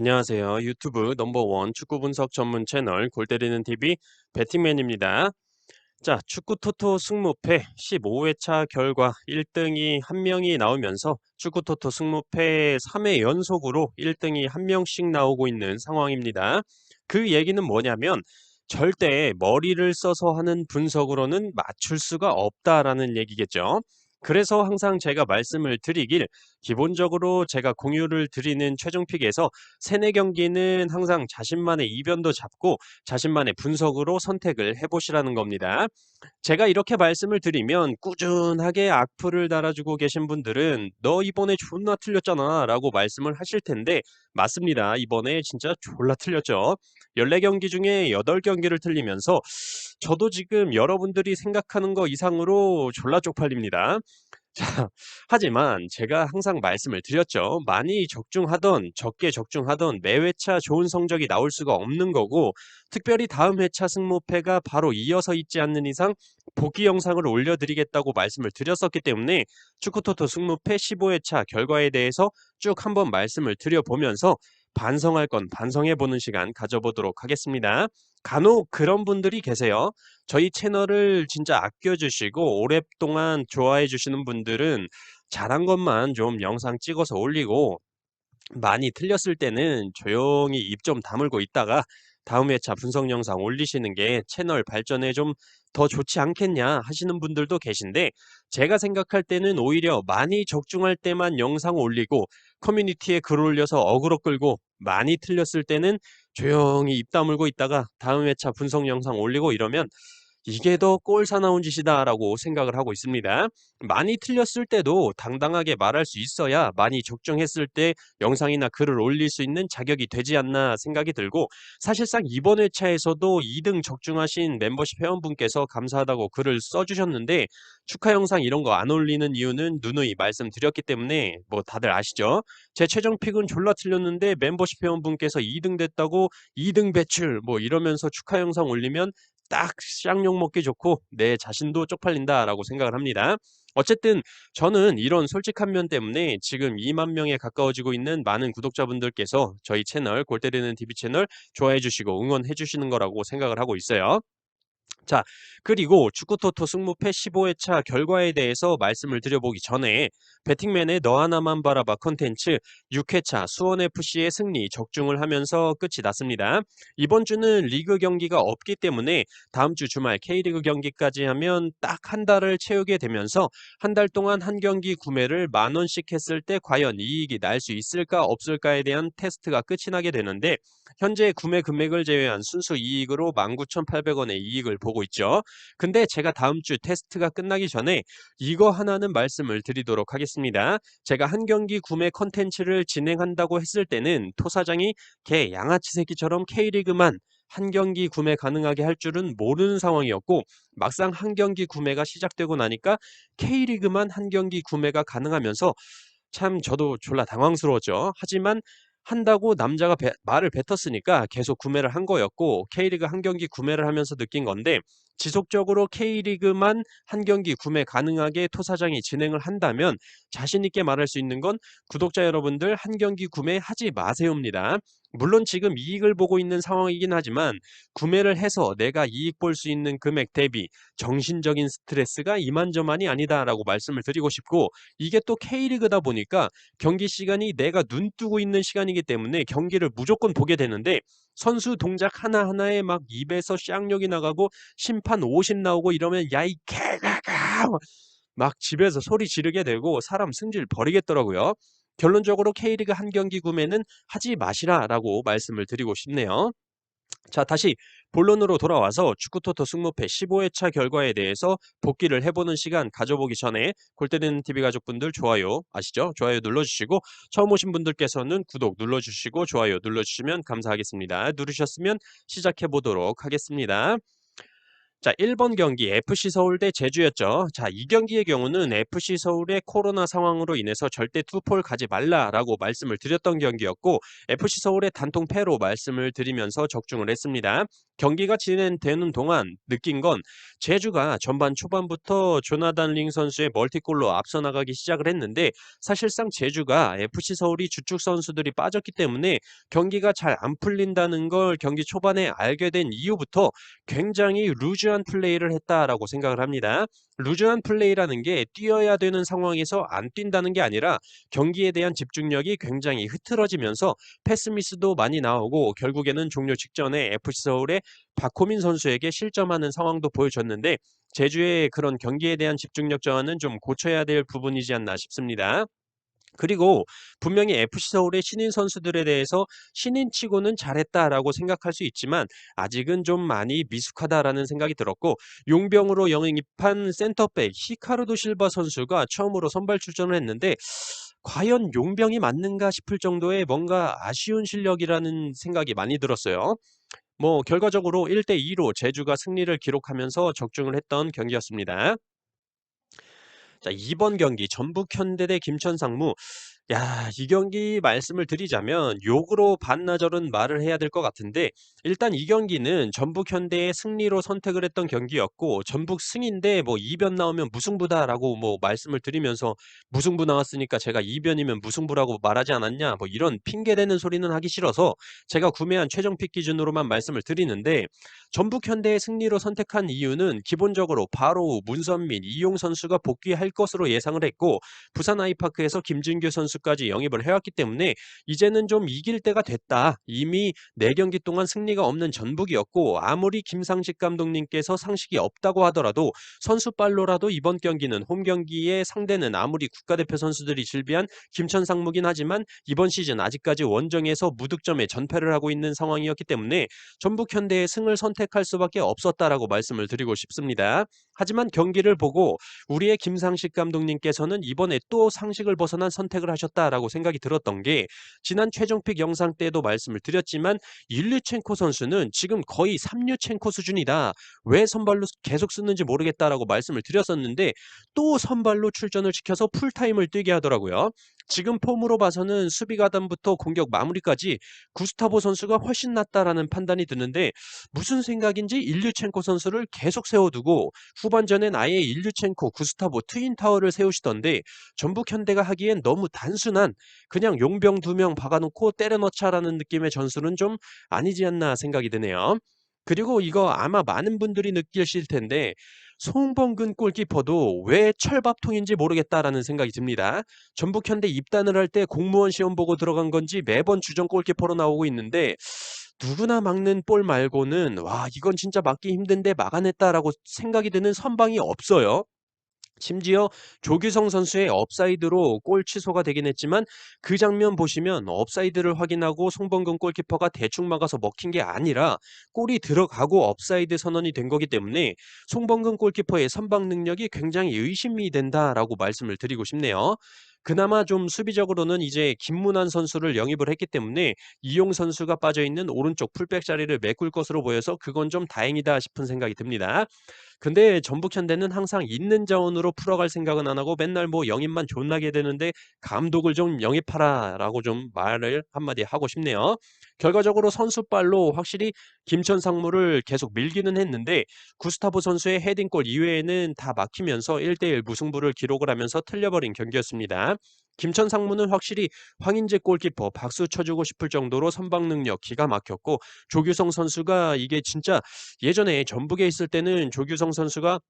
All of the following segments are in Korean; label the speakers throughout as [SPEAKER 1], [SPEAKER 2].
[SPEAKER 1] 안녕하세요. 유튜브 넘버원 축구 분석 전문 채널 골 때리는 TV 배팅맨입니다. 자, 축구 토토 승무패 15회차 결과 1등이 한 명이 나오면서 축구 토토 승무패 3회 연속으로 1등이 한 명씩 나오고 있는 상황입니다. 그 얘기는 뭐냐면 절대 머리를 써서 하는 분석으로는 맞출 수가 없다라는 얘기겠죠. 그래서 항상 제가 말씀을 드리길 기본적으로 제가 공유를 드리는 최종픽에서 세네 경기는 항상 자신만의 이변도 잡고 자신만의 분석으로 선택을 해보시라는 겁니다. 제가 이렇게 말씀을 드리면 꾸준하게 악플을 달아주고 계신 분들은 너 이번에 존나 틀렸잖아 라고 말씀을 하실 텐데 맞습니다. 이번에 진짜 졸라 틀렸죠. 14경기 중에 8경기를 틀리면서 저도 지금 여러분들이 생각하는 거 이상으로 졸라 쪽팔립니다. 자, 하지만 제가 항상 말씀을 드렸죠. 많이 적중하던 적게 적중하던 매 회차 좋은 성적이 나올 수가 없는 거고 특별히 다음 회차 승무패가 바로 이어서 있지 않는 이상 복귀 영상을 올려드리겠다고 말씀을 드렸었기 때문에 축구토토 승무패 15회차 결과에 대해서 쭉 한번 말씀을 드려보면서 반성할 건 반성해보는 시간 가져보도록 하겠습니다. 간혹 그런 분들이 계세요. 저희 채널을 진짜 아껴주시고 오랫동안 좋아해 주시는 분들은 잘한 것만 좀 영상 찍어서 올리고 많이 틀렸을 때는 조용히 입 좀 다물고 있다가 다음 회차 분석 영상 올리시는 게 채널 발전에 좀 더 좋지 않겠냐 하시는 분들도 계신데 제가 생각할 때는 오히려 많이 적중할 때만 영상 올리고 커뮤니티에 글 올려서 어그로 끌고 많이 틀렸을 때는 조용히 입 다물고 있다가 다음 회차 분석 영상 올리고 이러면 이게 더 꼴사나운 짓이다라고 생각을 하고 있습니다. 많이 틀렸을 때도 당당하게 말할 수 있어야 많이 적중했을 때 영상이나 글을 올릴 수 있는 자격이 되지 않나 생각이 들고 사실상 이번 회차에서도 2등 적중하신 멤버십 회원분께서 감사하다고 글을 써주셨는데 축하 영상 이런 거 안 올리는 이유는 누누이 말씀드렸기 때문에 뭐 다들 아시죠? 제 최종 픽은 졸라 틀렸는데 멤버십 회원분께서 2등 됐다고 2등 배출 뭐 이러면서 축하 영상 올리면 딱 쌍욕 먹기 좋고 내 자신도 쪽팔린다라고 생각을 합니다. 어쨌든 저는 이런 솔직한 면 때문에 지금 2만 명에 가까워지고 있는 많은 구독자분들께서 저희 채널 골 때리는 TV 채널 좋아해 주시고 응원해 주시는 거라고 생각을 하고 있어요. 자, 그리고 축구토토 승무패 15회차 결과에 대해서 말씀을 드려보기 전에 배팅맨의 너 하나만 바라봐 컨텐츠 6회차 수원FC의 승리 적중을 하면서 끝이 났습니다. 이번 주는 리그 경기가 없기 때문에 다음 주 주말 K리그 경기까지 하면 딱 한 달을 채우게 되면서 한 달 동안 한 경기 구매를 10,000원씩 했을 때 과연 이익이 날 수 있을까 없을까에 대한 테스트가 끝이 나게 되는데 현재 구매 금액을 제외한 순수 이익으로 19,800원의 이익을 보고 있죠. 근데 제가 다음 주 테스트가 끝나기 전에 이거 하나는 말씀을 드리도록 하겠습니다. 제가 한 경기 구매 컨텐츠를 진행한다고 했을 때는 토사장이 개 양아치 새끼처럼 K리그만 한 경기 구매 가능하게 할 줄은 모르는 상황이었고 막상 한 경기 구매가 시작되고 나니까 K리그만 한 경기 구매가 가능하면서 참 저도 졸라 당황스러웠죠. 하지만 한다고 남자가 말을 뱉었으니까 계속 구매를 한 거였고 K리그 한 경기 구매를 하면서 느낀 건데 지속적으로 K리그만 한 경기 구매 가능하게 토사장이 진행을 한다면 자신 있게 말할 수 있는 건 구독자 여러분들 한 경기 구매하지 마세요입니다. 물론 지금 이익을 보고 있는 상황이긴 하지만 구매를 해서 내가 이익 볼 수 있는 금액 대비 정신적인 스트레스가 이만저만이 아니다라고 말씀을 드리고 싶고 이게 또 K리그다 보니까 경기 시간이 내가 눈 뜨고 있는 시간이기 때문에 경기를 무조건 보게 되는데 선수 동작 하나하나에 막 입에서 쌍욕이 나가고 심판 50 나오고 이러면 야 이 개가가 막 집에서 소리 지르게 되고 사람 승질 버리겠더라고요. 결론적으로 K리그 한 경기 구매는 하지 마시라라고 말씀을 드리고 싶네요. 자, 다시 본론으로 돌아와서 축구토토 승무패 15회차 결과에 대해서 복기를 해보는 시간 가져보기 전에 골때리는 TV 가족분들 좋아요 아시죠? 좋아요 눌러주시고 처음 오신 분들께서는 구독 눌러주시고 좋아요 눌러주시면 감사하겠습니다. 누르셨으면 시작해보도록 하겠습니다. 자, 1번 경기 FC 서울 대 제주였죠. 자, 이 경기의 경우는 FC 서울의 코로나 상황으로 인해서 절대 투폴 가지 말라라고 말씀을 드렸던 경기였고 FC 서울의 단통 패로 말씀을 드리면서 적중을 했습니다. 경기가 진행되는 동안 느낀 건 제주가 전반 초반부터 조나단 링 선수의 멀티골로 앞서 나가기 시작을 했는데 사실상 제주가 FC 서울이 주축 선수들이 빠졌기 때문에 경기가 잘 안 풀린다는 걸 경기 초반에 알게 된 이후부터 굉장히 루즈한 플레이를 했다라고 생각을 합니다. 루즈한 플레이라는 게 뛰어야 되는 상황에서 안 뛴다는 게 아니라 경기에 대한 집중력이 굉장히 흐트러지면서 패스 미스도 많이 나오고 결국에는 종료 직전에 FC 서울의 박호민 선수에게 실점하는 상황도 보여줬는데 제주의 그런 경기에 대한 집중력 저하는 좀 고쳐야 될 부분이지 않나 싶습니다. 그리고 분명히 FC 서울의 신인 선수들에 대해서 '신인치고는 잘했다.'라고 생각할 수 있지만 아직은 좀 많이 미숙하다라는 생각이 들었고 용병으로 영입한 센터백 히카르도 실바 선수가 처음으로 선발 출전을 했는데 '과연 용병이 맞는가?' 싶을 정도의 뭔가 아쉬운 실력이라는 생각이 많이 들었어요. 뭐 결과적으로 1대2로 제주가 승리를 기록하면서 적중을 했던 경기였습니다. 자, 이번 경기 전북 현대 대 김천 상무. 야, 이 경기 말씀을 드리자면 욕으로 반나절은 말을 해야 될 것 같은데 일단 이 경기는 전북 현대의 승리로 선택을 했던 경기였고 전북 승인데 뭐 이변 나오면 무승부다라고 뭐 말씀을 드리면서 무승부 나왔으니까 제가 이변이면 무승부라고 말하지 않았냐 뭐 이런 핑계대는 소리는 하기 싫어서 제가 구매한 최종픽 기준으로만 말씀을 드리는데 전북 현대의 승리로 선택한 이유는 기본적으로 바로 문선민, 이용 선수가 복귀할 것으로 예상을 했고 부산 아이파크에서 김진규 선수까지 영입을 해왔기 때문에 이제는 좀 이길 때가 됐다. 이미 4경기 동안 승리가 없는 전북이었고 아무리 김상식 감독님께서 상식이 없다고 하더라도 선수빨로라도 이번 경기는 홈 경기의 상대는 아무리 국가대표 선수들이 즐비한 김천 상무긴 하지만 이번 시즌 아직까지 원정에서 무득점에 전패를 하고 있는 상황이었기 때문에 전북 현대의 승을 선택할 수밖에 없었다라고 말씀을 드리고 싶습니다. 하지만 경기를 보고 우리의 김상식 감독님께서는 이번에 또 상식을 벗어난 선택을 하셨다라고 생각이 들었던 게 지난 최종픽 영상 때도 말씀을 드렸지만 일류첸코 선수는 지금 거의 3류첸코 수준이다. 왜 선발로 계속 쓰는지 모르겠다라고 말씀을 드렸었는데 또 선발로 출전을 시켜서 풀타임을 뛰게 하더라고요. 지금 폼으로 봐서는 수비 가담부터 공격 마무리까지 구스타보 선수가 훨씬 낫다라는 판단이 드는데 무슨 생각인지 일류첸코 선수를 계속 세워두고 후반전엔 아예 일류첸코, 구스타보 트윈타워를 세우시던데 전북 현대가 하기엔 너무 단순한 그냥 용병 2명 박아놓고 때려 넣자라는 느낌의 전술은 좀 아니지 않나 생각이 드네요. 그리고 이거 아마 많은 분들이 느끼실 텐데 송범근 골키퍼도 왜 철밥통인지 모르겠다라는 생각이 듭니다. 전북 현대 입단을 할 때 공무원 시험 보고 들어간 건지 매번 주전 골키퍼로 나오고 있는데 누구나 막는 볼 말고는 '와 이건 진짜 막기 힘든데 막아냈다.'라고 생각이 드는 선방이 없어요. 심지어 조규성 선수의 업사이드로 골 취소가 되긴 했지만 그 장면 보시면 업사이드를 확인하고 송범근 골키퍼가 대충 막아서 먹힌 게 아니라 골이 들어가고 업사이드 선언이 된 거기 때문에 송범근 골키퍼의 선방 능력이 굉장히 의심이 된다라고 말씀을 드리고 싶네요. 그나마 좀 수비적으로는 이제 김문환 선수를 영입을 했기 때문에 이용 선수가 빠져있는 오른쪽 풀백 자리를 메꿀 것으로 보여서 그건 좀 다행이다 싶은 생각이 듭니다. 근데 전북 현대는 항상 있는 자원으로 풀어갈 생각은 안 하고 맨날 뭐 영입만 존나게 되는데 "감독을 좀 영입하라."라고 좀 말을 한마디 하고 싶네요. 결과적으로 선수빨로 확실히 김천 상무를 계속 밀기는 했는데 구스타보 선수의 헤딩골 이외에는 다 막히면서 1대1 무승부를 기록을 하면서 틀려버린 경기였습니다. 김천 상무는 확실히 황인재 골키퍼 박수 쳐주고 싶을 정도로 선방 능력 기가 막혔고 조규성 선수가 이게 진짜 예전에 전북에 있을 때는 조규성 선수가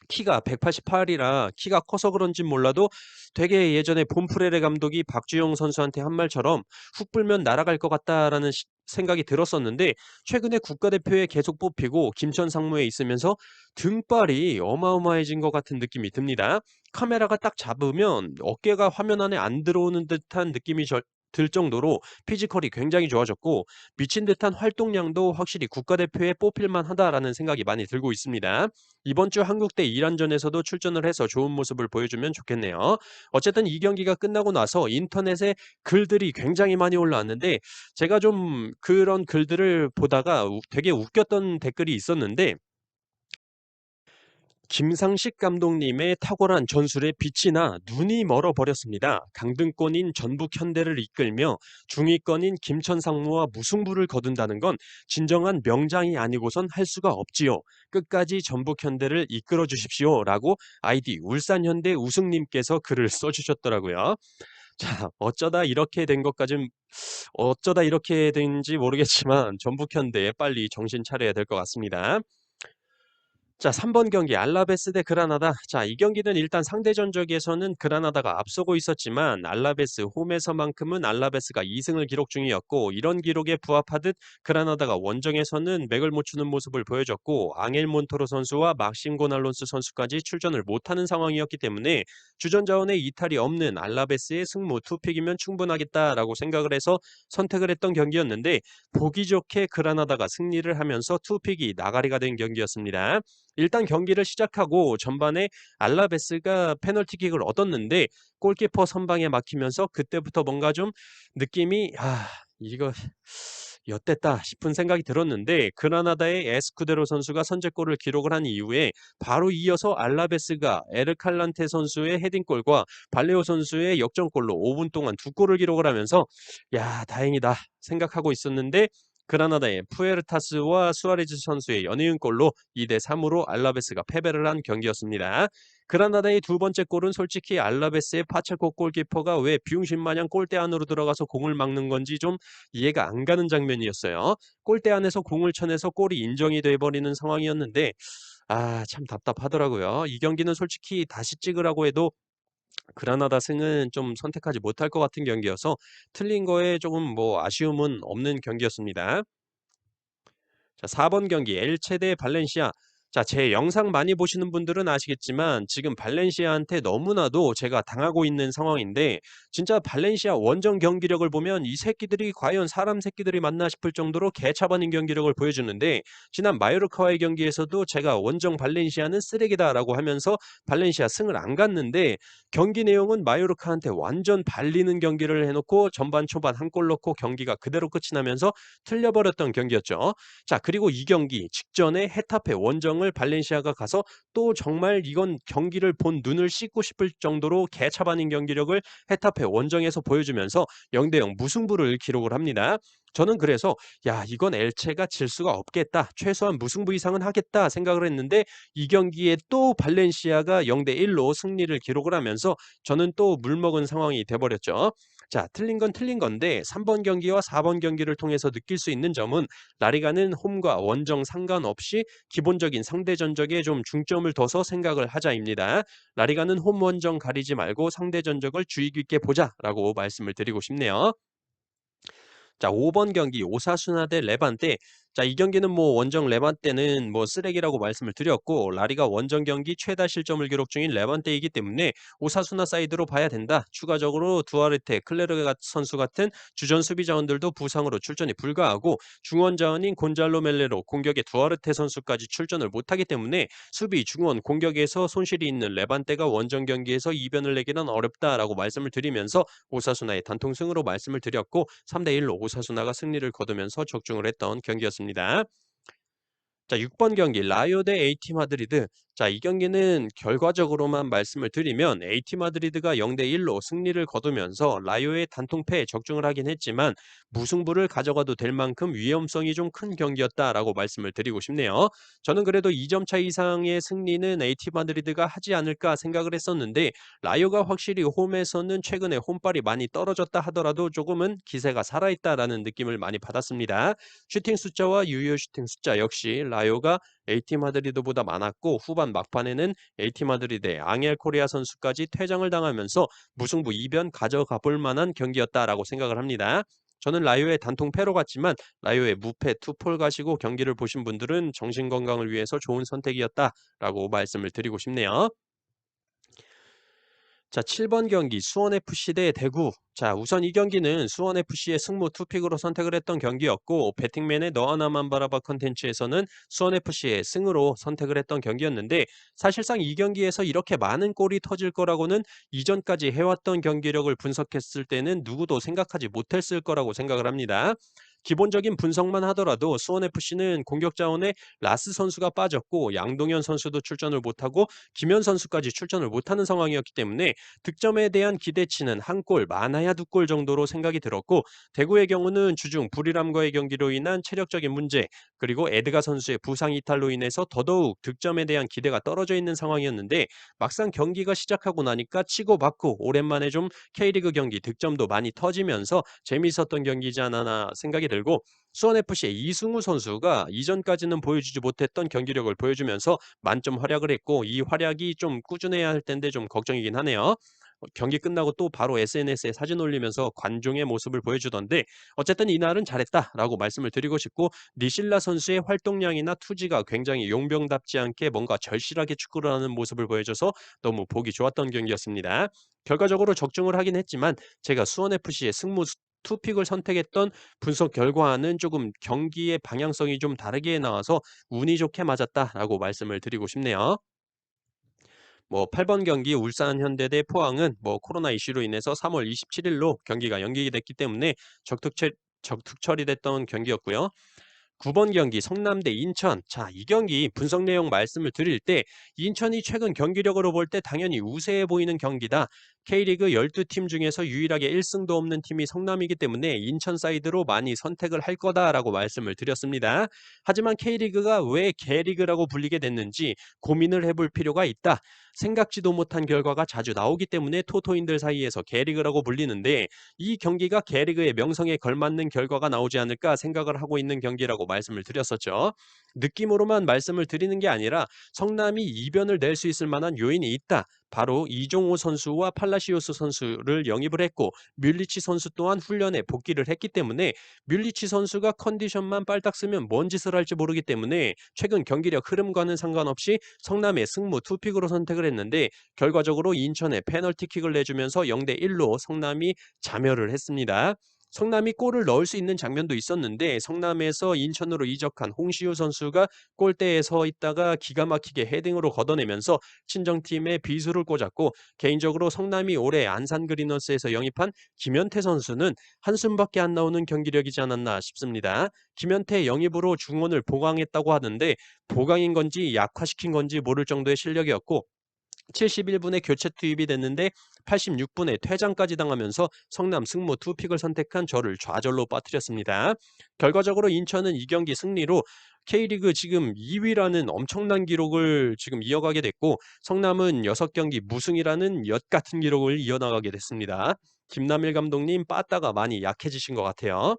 [SPEAKER 1] 키가 188이라 키가 커서 그런진 몰라도 되게 예전에 본프레레 감독이 박주영 선수한테 한 말처럼 "훅 불면 날아갈 것 같다."라는 생각이 들었었는데 최근에 국가대표에 계속 뽑히고 김천 상무에 있으면서 등발이 어마어마해진 것 같은 느낌이 듭니다. 카메라가 딱 잡으면 어깨가 화면 안에 안 들어오는 듯한 느낌이 들 정도로 피지컬이 굉장히 좋아졌고 미친 듯한 활동량도 확실히 국가대표에 뽑힐 만하다라는 생각이 많이 들고 있습니다. 이번 주 한국 대 이란전에서도 출전을 해서 좋은 모습을 보여주면 좋겠네요. 어쨌든 이 경기가 끝나고 나서 인터넷에 글들이 굉장히 많이 올라왔는데 제가 좀 그런 글들을 보다가 되게 웃겼던 댓글이 있었는데 김상식 감독님의 탁월한 전술에 빛이 나 눈이 멀어버렸습니다. 강등권인 전북 현대를 이끌며 중위권인 김천상무와 무승부를 거둔다는 건 진정한 명장이 아니고선 할 수가 없지요. 끝까지 전북 현대를 이끌어 주십시오. 라고 아이디 울산현대 우승님께서 글을 써주셨더라고요. 자, 어쩌다 이렇게 된지 모르겠지만 전북 현대에 빨리 정신 차려야 될 것 같습니다. 자, 3번 경기 알라베스 대 그라나다. 자, 이 경기는 일단 상대 전적에서는 그라나다가 앞서고 있었지만 알라베스 홈에서만큼은 알라베스가 2승을 기록 중이었고 이런 기록에 부합하듯 그라나다가 원정에서는 맥을 못 추는 모습을 보여줬고 앙헬 몬토로 선수와 막심 고날론스 선수까지 출전을 못하는 상황이었기 때문에 주전 자원에 이탈이 없는 알라베스의 승무 투픽이면 충분하겠다라고 생각을 해서 선택을 했던 경기였는데 보기 좋게 그라나다가 승리를 하면서 투픽이 나가리가 된 경기였습니다. 일단 경기를 시작하고 전반에 알라베스가 페널티킥을 얻었는데 골키퍼 선방에 막히면서 그때부터 뭔가 좀 느낌이 이거 엿됐다 싶은 생각이 들었는데 그라나다의 에스쿠데로 선수가 선제골을 기록을 한 이후에 바로 이어서 알라베스가 에르칼란테 선수의 헤딩골과 발레오 선수의 역전골로 5분 동안 두 골을 기록을 하면서 야 다행이다 생각하고 있었는데 그라나다의 푸에르타스와 수아레즈 선수의 연이은 골로 2대 3으로 알라베스가 패배를 한 경기였습니다. 그라나다의 두 번째 골은 솔직히 알라베스의 파체코 골키퍼가 왜 비용신 마냥 골대 안으로 들어가서 공을 막는 건지 좀 이해가 안 가는 장면이었어요. 골대 안에서 공을 쳐내서 골이 인정이 돼버리는 상황이었는데 참 답답하더라고요. 이 경기는 솔직히 다시 찍으라고 해도 그라나다 승은 좀 선택하지 못할 것 같은 경기여서 틀린 거에 조금 뭐 아쉬움은 없는 경기였습니다. 자, 4번 경기 엘체 대 발렌시아. 자, 제 영상 많이 보시는 분들은 아시겠지만 지금 발렌시아한테 너무나도 제가 당하고 있는 상황인데 진짜 발렌시아 원정 경기력을 보면 이 새끼들이 과연 사람 새끼들이 맞나 싶을 정도로 개차반인 경기력을 보여주는데 지난 마요르카와의 경기에서도 제가 원정 발렌시아는 쓰레기다라고 하면서 발렌시아 승을 안 갔는데 경기 내용은 마요르카한테 완전 발리는 경기를 해놓고 전반 초반 한 골 넣고 경기가 그대로 끝이 나면서 틀려버렸던 경기였죠. 자, 그리고 이 경기 직전에 헤타페 원정을 발렌시아가 가서 또 정말 이건 경기를 본 눈을 씻고 싶을 정도로 개차반인 경기력을 헤타페 원정에서 보여주면서 0대0 무승부를 기록을 합니다. 저는 그래서 이건 엘체가 질 수가 없겠다. 최소한 무승부 이상은 하겠다 생각을 했는데 이 경기에 또 발렌시아가 0대1로 승리를 기록을 하면서 저는 또 물먹은 상황이 돼버렸죠. 자, 틀린 건 틀린 건데 3번 경기와 4번 경기를 통해서 느낄 수 있는 점은 라리가는 홈과 원정 상관없이 기본적인 상대 전적에 좀 중점을 둬서 생각을 하자입니다. 라리가는 홈 원정 가리지 말고 상대 전적을 주의 깊게 보자라고 말씀을 드리고 싶네요. 자, 5번 경기 오사수나 대 레반테. 자, 이 경기는 뭐 원정 레반테는 뭐 쓰레기라고 말씀을 드렸고 라리가 원정 경기 최다 실점을 기록 중인 레반테이기 때문에 오사수나 사이드로 봐야 된다. 추가적으로 두아르테, 클레르 선수 같은 주전 수비 자원들도 부상으로 출전이 불가하고 중원 자원인 곤잘로 멜레로 공격에 두아르테 선수까지 출전을 못하기 때문에 수비, 중원, 공격에서 손실이 있는 레반테가 원정 경기에서 이변을 내기는 어렵다라고 말씀을 드리면서 오사수나의 단통승으로 말씀을 드렸고 3대1로 오사수나가 승리를 거두면서 적중을 했던 경기였습니다. 자, 6번 경기 라요 대 AT 마드리드. 자, 이 경기는 결과적으로만 말씀을 드리면 AT 마드리드가 0대1로 승리를 거두면서 라요의 단통패에 적중을 하긴 했지만 무승부를 가져가도 될 만큼 위험성이 좀 큰 경기였다라고 말씀을 드리고 싶네요. 저는 그래도 2점 차 이상의 승리는 AT 마드리드가 하지 않을까 생각을 했었는데 라요가 확실히 홈에서는 최근에 홈발이 많이 떨어졌다 하더라도 조금은 기세가 살아있다라는 느낌을 많이 받았습니다. 슈팅 숫자와 유효 슈팅 숫자 역시 라요가 AT 마드리드보다 많았고 후반 막판에는 AT 마드리드의 앙헬 코리아 선수까지 퇴장을 당하면서 무승부 이변 가져가 볼 만한 경기였다라고 생각을 합니다. 저는 라요의 단통 패로 갔지만 라요의 무패 투폴 가시고 경기를 보신 분들은 정신 건강을 위해서 좋은 선택이었다라고 말씀을 드리고 싶네요. 자, 7번 경기 수원FC 대 대구. 자, 우선 이 경기는 수원FC의 승무 투픽으로 선택을 했던 경기였고 배팅맨의 너 하나만 바라봐 컨텐츠에서는 수원FC의 승으로 선택을 했던 경기였는데 사실상 이 경기에서 이렇게 많은 골이 터질 거라고는 이전까지 해왔던 경기력을 분석했을 때는 누구도 생각하지 못했을 거라고 생각을 합니다. 기본적인 분석만 하더라도 수원FC는 공격 자원에 라스 선수가 빠졌고 양동현 선수도 출전을 못하고 김현 선수까지 출전을 못하는 상황이었기 때문에 득점에 대한 기대치는 한 골, 많아야 두 골 정도로 생각이 들었고 대구의 경우는 주중 불이람과의 경기로 인한 체력적인 문제 그리고 에드가 선수의 부상 이탈로 인해서 더더욱 득점에 대한 기대가 떨어져 있는 상황이었는데 막상 경기가 시작하고 나니까 치고받고 오랜만에 좀 K리그 경기 득점도 많이 터지면서 재미있었던 경기지 않았나 생각이 들고 수원FC의 이승우 선수가 이전까지는 보여주지 못했던 경기력을 보여주면서 만점 활약을 했고 이 활약이 좀 꾸준해야 할 텐데 좀 걱정이긴 하네요. 경기 끝나고 또 바로 SNS에 사진 올리면서 관중의 모습을 보여주던데 어쨌든 이날은 잘했다라고 말씀을 드리고 싶고 니실라 선수의 활동량이나 투지가 굉장히 용병답지 않게 뭔가 절실하게 축구를 하는 모습을 보여줘서 너무 보기 좋았던 경기였습니다. 결과적으로 적중을 하긴 했지만 제가 수원FC의 승무 투픽을 선택했던 분석 결과는 조금 경기의 방향성이 좀 다르게 나와서 운이 좋게 맞았다라고 말씀을 드리고 싶네요. 8번 경기 울산 현대 대 포항은 코로나 이슈로 인해서 3월 27일로 경기가 연기가 됐기 때문에 적특 처리됐던 경기였고요. 9번 경기 성남 대 인천. 자, 이 경기 분석 내용 말씀을 드릴 때 인천이 최근 경기력으로 볼 때 당연히 우세해 보이는 경기다. K리그 12팀 중에서 유일하게 1승도 없는 팀이 성남이기 때문에 인천 사이드로 많이 선택을 할 거다라고 말씀을 드렸습니다. 하지만 K리그가 왜 개리그라고 불리게 됐는지 고민을 해볼 필요가 있다. 생각지도 못한 결과가 자주 나오기 때문에 토토인들 사이에서 개리그라고 불리는데 이 경기가 개리그의 명성에 걸맞는 결과가 나오지 않을까 생각을 하고 있는 경기라고 말씀을 드렸었죠. 느낌으로만 말씀을 드리는 게 아니라 성남이 이변을 낼 수 있을 만한 요인이 있다. 바로 이종호 선수와 팔라시오스 선수를 영입을 했고 뮬리치 선수 또한 훈련에 복귀를 했기 때문에 뮬리치 선수가 컨디션만 빨딱 쓰면 뭔 짓을 할지 모르기 때문에 최근 경기력 흐름과는 상관없이 성남의 승무 투픽으로 선택을 했는데 결과적으로 인천에 페널티킥을 내주면서 0대1로 성남이 자멸을 했습니다. 성남이 골을 넣을 수 있는 장면도 있었는데 성남에서 인천으로 이적한 홍시우 선수가 골대에 서 있다가 기가 막히게 헤딩으로 걷어내면서 친정팀의 비수를 꽂았고 개인적으로 성남이 올해 안산 그리너스에서 영입한 김현태 선수는 한숨밖에 안 나오는 경기력이지 않았나 싶습니다. 김현태 영입으로 중원을 보강했다고 하는데 보강인 건지 약화시킨 건지 모를 정도의 실력이었고 71분에 교체 투입이 됐는데 86분에 퇴장까지 당하면서 성남 승무 투픽을 선택한 저를 좌절로 빠뜨렸습니다. 결과적으로 인천은 이 경기 승리로 K리그 지금 2위라는 엄청난 기록을 지금 이어가게 됐고 성남은 6경기 무승이라는 엿 같은 기록을 이어나가게 됐습니다. 김남일 감독님 빠따가 많이 약해지신 것 같아요.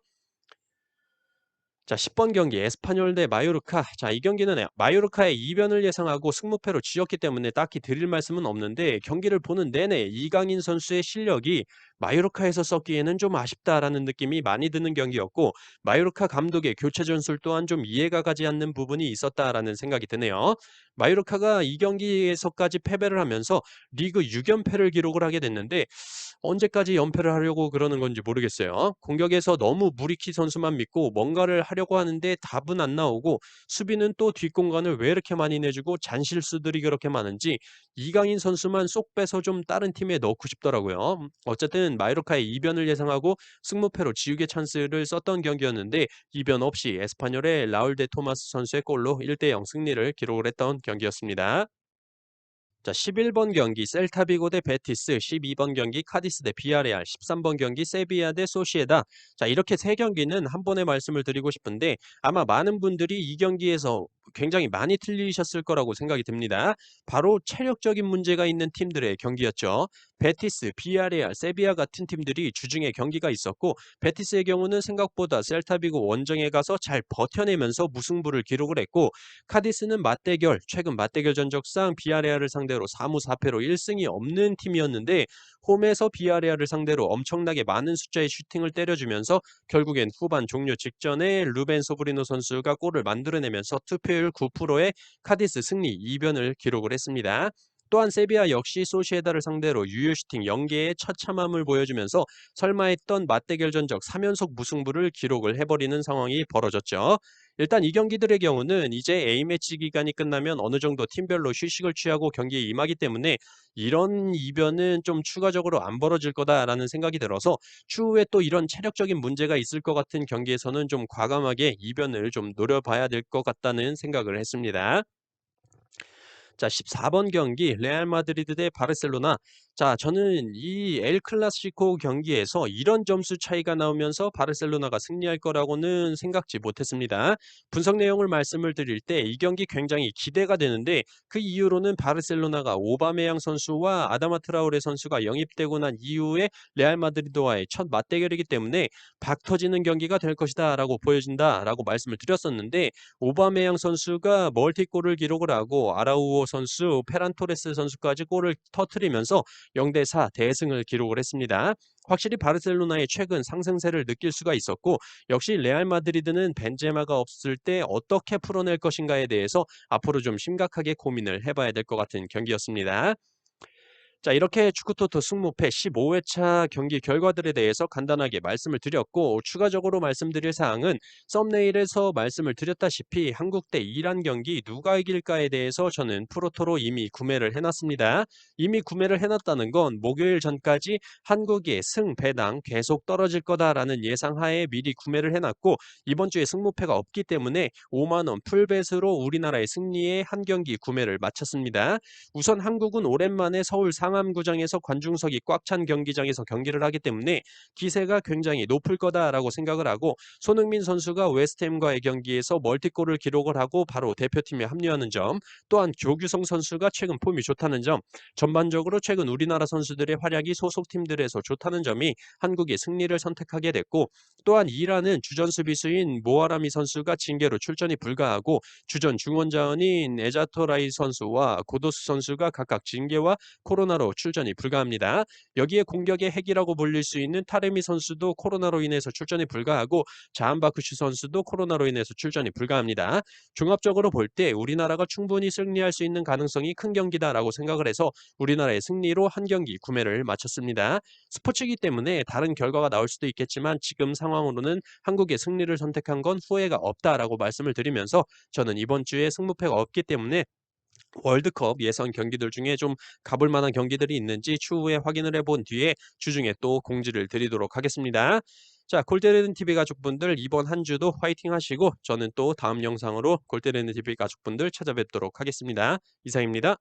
[SPEAKER 1] 자, 10번 경기 에스파뇰 대 마요르카. 자, 이 경기는 마요르카의 이변을 예상하고 승무패로 지었기 때문에 딱히 드릴 말씀은 없는데 경기를 보는 내내 이강인 선수의 실력이 마요르카에서 썼기에는 좀 아쉽다라는 느낌이 많이 드는 경기였고 마요르카 감독의 교체 전술 또한 좀 이해가 가지 않는 부분이 있었다라는 생각이 드네요. 마요르카가 이 경기에서까지 패배를 하면서 리그 6연패를 기록을 하게 됐는데 언제까지 연패를 하려고 그러는 건지 모르겠어요. 공격에서 너무 무리키 선수만 믿고 뭔가를 하려고 하는데 답은 안 나오고 수비는 또 뒷공간을 왜 이렇게 많이 내주고 잔실수들이 그렇게 많은지 이강인 선수만 쏙 빼서 좀 다른 팀에 넣고 싶더라고요. 어쨌든 마요르카의 이변을 예상하고 승무패로 지우개 찬스를 썼던 경기였는데 이변 없이 에스파뇰의 라울 데 토마스 선수의 골로 1대0 승리를 기록을 했던 경기였습니다. 자, 11번 경기 셀타비고 대 베티스, 12번 경기 카디스 대 비아레알, 13번 경기 세비야 대 소시에다. 자, 이렇게 세 경기는 한 번에 말씀을 드리고 싶은데 아마 많은 분들이 이 경기에서 굉장히 많이 틀리셨을 거라고 생각이 듭니다. 바로 체력적인 문제가 있는 팀들의 경기였죠. 베티스, 비아레알, 세비야 같은 팀들이 주중에 경기가 있었고 베티스의 경우는 생각보다 셀타비고 원정에 가서 잘 버텨내면서 무승부를 기록을 했고 카디스는 최근 맞대결 전적상 비아레알을 상대로 4무 4패로 1승이 없는 팀이었는데 홈에서 비아레알을 상대로 엄청나게 많은 숫자의 슈팅을 때려주면서 결국엔 후반 종료 직전에 루벤 소브리노 선수가 골을 만들어내면서 투표율 9%의 카디스 승리 2변을 기록을 했습니다. 또한 세비야 역시 소시에다를 상대로 유효 슈팅 0개의 처참함을 보여주면서 설마 했던 맞대결 전적 3연속 무승부를 기록을 해버리는 상황이 벌어졌죠. 일단 이 경기들의 경우는 이제 A매치 기간이 끝나면 어느 정도 팀별로 휴식을 취하고 경기에 임하기 때문에 '이런 이변은 좀 추가적으로 안 벌어질 거다.'라는 생각이 들어서 추후에 또 이런 체력적인 문제가 있을 것 같은 경기에서는 좀 과감하게 이변을 좀 노려봐야 될 것 같다는 생각을 했습니다. 자, 14번 경기 레알 마드리드 대 바르셀로나. 자, 저는 이 엘 클라시코 경기에서 이런 점수 차이가 나오면서 바르셀로나가 승리할 거라고는 생각지 못했습니다. 분석 내용을 말씀을 드릴 때 이 경기 굉장히 기대가 되는데 그 이유로는 바르셀로나가 오바메양 선수와 아다마 트라오레 선수가 영입되고 난 이후에 레알 마드리드와의 첫 맞대결이기 때문에 박 터지는 경기가 될 것이다라고 보여진다라고 말씀을 드렸었는데 오바메양 선수가 멀티골을 기록을 하고 아라우오 선수, 페란 토레스 선수까지 골을 터뜨리면서 0대 4 대승을 기록을 했습니다. 확실히 바르셀로나의 최근 상승세를 느낄 수가 있었고 역시 레알 마드리드는 벤제마가 없을 때 어떻게 풀어낼 것인가에 대해서 앞으로 좀 심각하게 고민을 해봐야 될 것 같은 경기였습니다. 자, 이렇게 축구토토 승무패 15회차 경기 결과들에 대해서 간단하게 말씀을 드렸고 추가적으로 말씀드릴 사항은 썸네일에서 말씀을 드렸다시피 한국 대 이란 경기 누가 이길까에 대해서 저는 프로토로 이미 구매를 해놨습니다. 이미 구매를 해놨다는 건 목요일 전까지 한국의 승 배당 계속 떨어질 거다라는 예상하에 미리 구매를 해놨고 이번 주에 승무패가 없기 때문에 5만 원 풀베이스로 우리나라의 승리에 한 경기 구매를 마쳤습니다. 우선 한국은 오랜만에 서울 상암구장에서 관중석이 꽉 찬 경기장에서 경기를 하기 때문에 기세가 굉장히 높을 거다라고 생각을 하고 손흥민 선수가 웨스트햄과의 경기에서 멀티골을 기록을 하고 바로 대표팀에 합류하는 점, 또한 조규성 선수가 최근 폼이 좋다는 점, 전반적으로 최근 우리나라 선수들의 활약이 소속 팀들에서 좋다는 점이 한국의 승리를 선택하게 됐고 또한 이란은 주전 수비수인 모아라미 선수가 징계로 출전이 불가하고 주전 중원자원인 에자토라이 선수와 고도스 선수가 각각 징계와 코로나로 출전이 불가합니다. 여기에 공격의 핵이라고 불릴 수 있는 타레미 선수도 코로나로 인해서 출전이 불가하고 자한바크슈 선수도 코로나로 인해서 출전이 불가합니다. 종합적으로 볼 때 우리나라가 충분히 승리할 수 있는 가능성이 큰 경기다라고 생각을 해서 우리나라의 승리로 한 경기 구매를 마쳤습니다. 스포츠이기 때문에 다른 결과가 나올 수도 있겠지만 지금 상황으로는 한국의 승리를 선택한 건 후회가 없다라고 말씀을 드리면서 저는 이번 주에 승무패가 없기 때문에 월드컵 예선 경기들 중에 좀 가볼 만한 경기들이 있는지 추후에 확인을 해본 뒤에 주중에 또 공지를 드리도록 하겠습니다. 자, 골때리는 TV 가족분들 이번 한 주도 화이팅 하시고 저는 또 다음 영상으로 골때리는 TV 가족분들 찾아뵙도록 하겠습니다. 이상입니다.